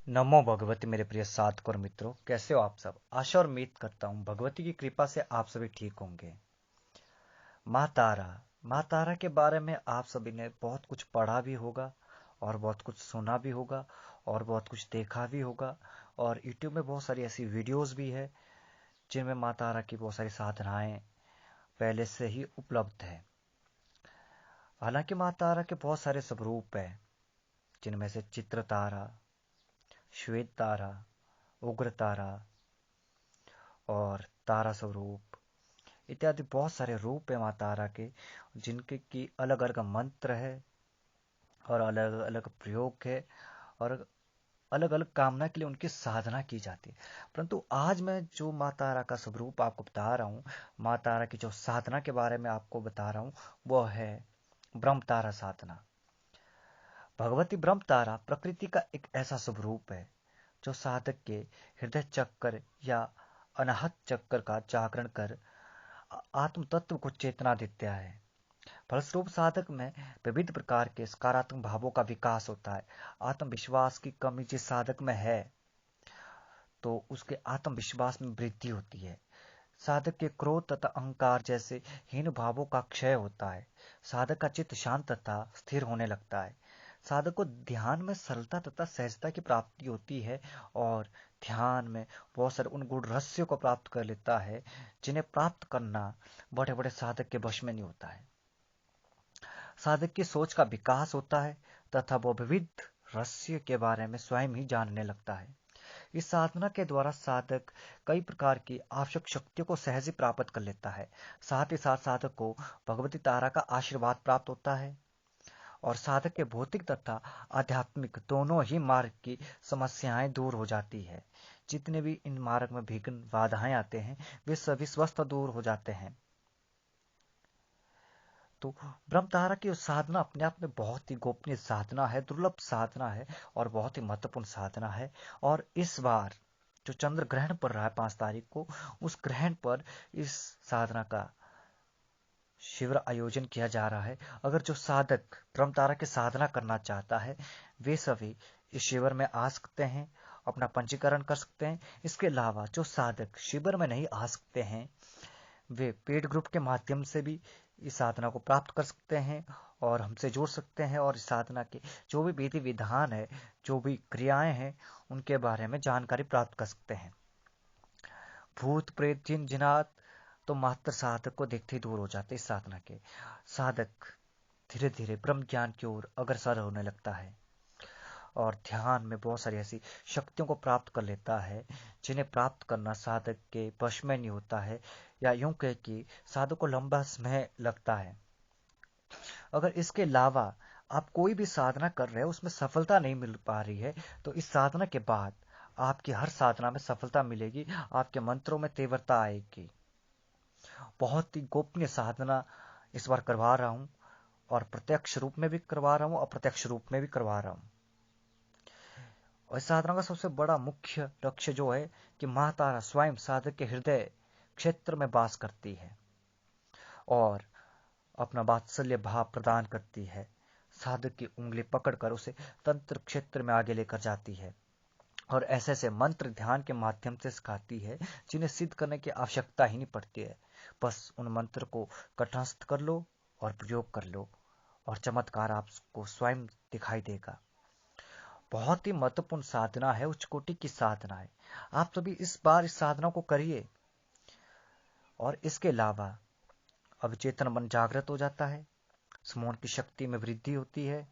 नमो भगवती मेरे प्रिय साधक और मित्रों, कैसे हो आप सब। आशा और उम्मीद करता हूँ भगवती की कृपा से आप सभी ठीक होंगे। माँ तारा, माँ तारा के बारे में आप सभी ने बहुत कुछ पढ़ा भी होगा और बहुत कुछ सुना भी होगा और बहुत कुछ देखा भी होगा। और यूट्यूब में बहुत सारी ऐसी वीडियोस भी है जिनमें माँ तारा की बहुत सारी साधनाएं पहले से ही उपलब्ध है। हालांकि माँ तारा के बहुत सारे स्वरूप हैं, जिनमें से चित्र तारा, श्वेत तारा, उग्र तारा और तारा स्वरूप इत्यादि बहुत सारे रूप है माँ तारा के, जिनके की अलग अलग मंत्र है और अलग अलग प्रयोग है और अलग अलग कामना के लिए उनकी साधना की जाती है। परंतु आज मैं जो माँ तारा का स्वरूप आपको बता रहा हूँ, माँ तारा की जो साधना के बारे में आपको बता रहा हूँ, वह है ब्रह्म तारा साधना। भगवती ब्रह्म तारा प्रकृति का एक ऐसा स्वरूप है जो साधक के हृदय चक्र या अनाहत चक्र का जागरण कर आत्म तत्व को चेतना देता है। फलस्वरूप साधक में विविध प्रकार के सकारात्मक भावों का विकास होता है। आत्मविश्वास की कमी जिस साधक में है तो उसके आत्मविश्वास में वृद्धि होती है। साधक के क्रोध तथा अहंकार जैसे हीन भावों का क्षय होता है। साधक का चित्त शांत तथा स्थिर होने लगता है। साधक को ध्यान में सरलता तथा सहजता की प्राप्ति होती है और ध्यान में बहुत सारे उन गुण रहस्यों को प्राप्त कर लेता है जिन्हें प्राप्त करना बड़े बड़े साधक के वश में नहीं होता है। साधक की सोच का विकास होता है तथा वो विविध रहस्य के बारे में स्वयं ही जानने लगता है। इस साधना के द्वारा साधक कई प्रकार की आवश्यक शक्तियों को सहज ही प्राप्त कर लेता है। साथ ही साथ साधक को भगवती तारा का आशीर्वाद प्राप्त होता है और साधक के भौतिक तथा आध्यात्मिक दोनों ही मार्ग की समस्याएं दूर हो जाती है। जितने भी इन मार्ग में विघ्न बाधाएं आते हैं वे सभी स्वस्थ दूर हो जाते हैं। तो ब्रह्म तारा की साधना अपने आप में बहुत ही गोपनीय साधना है, दुर्लभ साधना है और बहुत ही महत्वपूर्ण साधना है। और इस बार जो चंद्र ग्रहण पड़ रहा है 5 तारीख को, उस ग्रहण पर इस साधना का शिविर आयोजन किया जा रहा है। अगर जो साधक ब्रह्म तारा की साधना करना चाहता है वे सभी इस शिविर में आ सकते हैं, अपना पंजीकरण कर सकते हैं। इसके अलावा जो साधक शिविर में नहीं आ सकते हैं वे पेड ग्रुप के माध्यम से भी इस साधना को प्राप्त कर सकते हैं और हमसे जुड़ सकते हैं और इस साधना के जो भी विधि विधान है, जो भी क्रियाएं हैं, उनके बारे में जानकारी प्राप्त कर सकते हैं। भूत प्रेत जिन जिनात तो मात्र साधक को देखते ही दूर हो जाते। इस साधना के साधक धीरे धीरे ब्रह्म ज्ञान की ओर अग्रसर होने लगता है और ध्यान में बहुत सारी ऐसी शक्तियों को प्राप्त कर लेता है जिन्हें प्राप्त करना साधक के वश में नहीं होता है, या यूं कह कि साधक को लंबा समय लगता है। अगर इसके अलावा आप कोई भी साधना कर रहे हो उसमें सफलता नहीं मिल पा रही है तो इस साधना के बाद आपकी हर साधना में सफलता मिलेगी, आपके मंत्रों में तीव्रता आएगी। बहुत ही गोपनीय साधना इस बार करवा रहा हूं और प्रत्यक्ष रूप में भी करवा रहा हूं, अप्रत्यक्ष रूप में भी करवा रहा हूं। और इस साधना का सबसे बड़ा मुख्य लक्ष्य जो है कि माँ तारा स्वयं साधक के हृदय क्षेत्र में वास करती है और अपना वात्सल्य भाव प्रदान करती है। साधक की उंगली पकड़कर उसे तंत्र क्षेत्र में आगे लेकर जाती है और ऐसे ऐसे मंत्र ध्यान के माध्यम से सिखाती है जिन्हें सिद्ध करने की आवश्यकता ही नहीं पड़ती है। बस उन मंत्र को कंठस्थ कर लो और प्रयोग कर लो और चमत्कार आपको स्वयं दिखाई देगा। बहुत ही महत्वपूर्ण साधना है, उच्च कोटि की साधना है। आप सभी इस बार इस साधना को करिए और इसके अलावा अवचेतन मन जागृत हो जाता है, स्मरण की शक्ति में वृद्धि होती है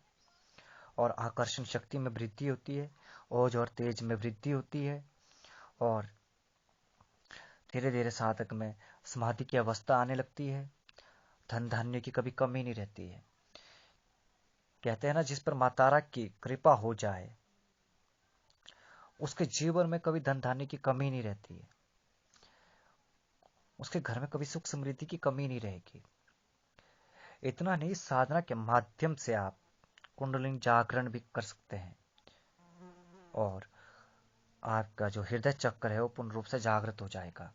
और आकर्षण शक्ति में वृद्धि होती है, ओज और तेज में वृद्धि होती है और धीरे धीरे साधक में समाधि की अवस्था आने लगती है। धन धान्य की कभी कमी नहीं रहती है। कहते हैं ना, जिस पर माँ तारा की कृपा हो जाए उसके जीवन में कभी धन धान्य की कमी नहीं रहती है, उसके घर में कभी सुख समृद्धि की कमी नहीं रहेगी। इतना नहीं, साधना के माध्यम से आप कुंडलिनी जागरण भी कर सकते हैं और आपका जो हृदय चक्र है वो पूर्ण रूप से जागृत हो जाएगा।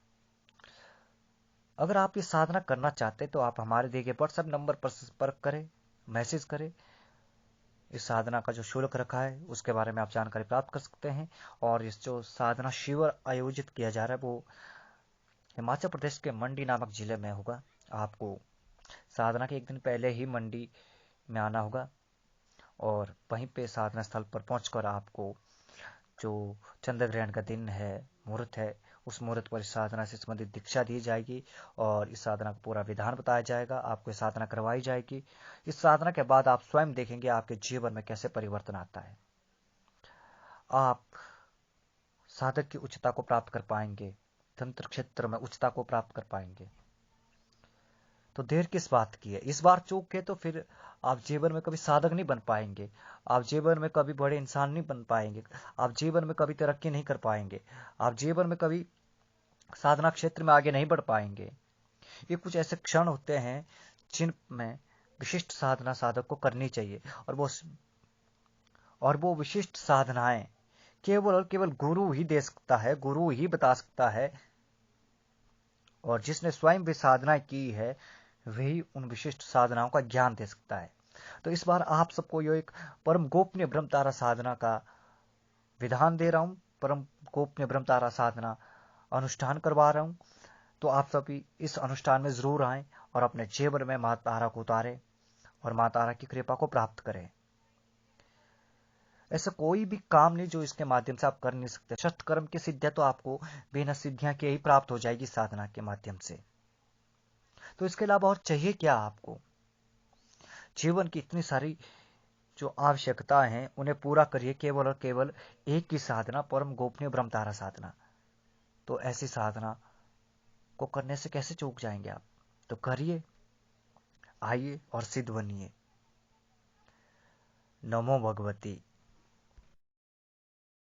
अगर आप ये साधना करना चाहते हैं तो आप हमारे दिए गए व्हाट्सएप नंबर पर संपर्क करें, मैसेज करें इस साधना का जो शुल्क रखा है उसके बारे में आप जानकारी प्राप्त कर सकते हैं। और इस जो साधना शिविर आयोजित किया जा रहा है वो हिमाचल प्रदेश के मंडी नामक जिले में होगा। आपको साधना के एक दिन पहले ही मंडी में आना होगा और वहीं पे साधना स्थल पर पहुंचकर आपको जो चंद्र ग्रहण का दिन है, मुहूर्त है, उस मुहूर्त पर इस साधना से संबंधित दीक्षा दी जाएगी और इस साधना का पूरा विधान बताया जाएगा। आपको साधना करवाई जाएगी। इस साधना के बाद आप स्वयं देखेंगे आपके जीवन में कैसे परिवर्तन आता है। आप साधक की उच्चता को प्राप्त कर पाएंगे, तंत्र क्षेत्र में उच्चता को प्राप्त कर पाएंगे। तो देर किस बात की है? इस बार चूक के तो फिर आप जीवन में कभी साधक नहीं बन पाएंगे, आप जीवन में कभी बड़े इंसान नहीं बन पाएंगे, आप जीवन में कभी तरक्की नहीं कर पाएंगे, आप जीवन में कभी साधना क्षेत्र में आगे नहीं बढ़ पाएंगे। ये कुछ ऐसे क्षण होते हैं जिनमें विशिष्ट साधना साधक को करनी चाहिए और वो विशिष्ट साधनाएं केवल और केवल गुरु ही दे सकता है, गुरु ही बता सकता है। और जिसने स्वयं भी साधना की है वही उन विशिष्ट साधनाओं का ज्ञान दे सकता है। तो इस बार आप सबको यो एक परम गोपनीय ब्रह्मतारा साधना का विधान दे रहा हूं, परम गोपनीय ब्रह्मतारा साधना अनुष्ठान करवा रहा हूं। तो आप सभी इस अनुष्ठान में जरूर आएं और अपने जीवन में मां तारा को उतारें और मां तारा की कृपा को प्राप्त करें। ऐसा कोई भी काम नहीं जो इसके माध्यम से आप कर नहीं सकते। षष्ठ कर्म की सिद्धियां तो आपको बिना सिद्धियां के ही प्राप्त हो जाएगी साधना के माध्यम से। तो इसके अलावा और चाहिए क्या आपको? जीवन की इतनी सारी जो आवश्यकताएं हैं उन्हें पूरा करिए केवल और केवल एक ही साधना, परम गोपनीय ब्रह्मतारा साधना। तो ऐसी साधना को करने से कैसे चूक जाएंगे आप? तो करिए, आइए और सिद्ध बनिए। नमो भगवती।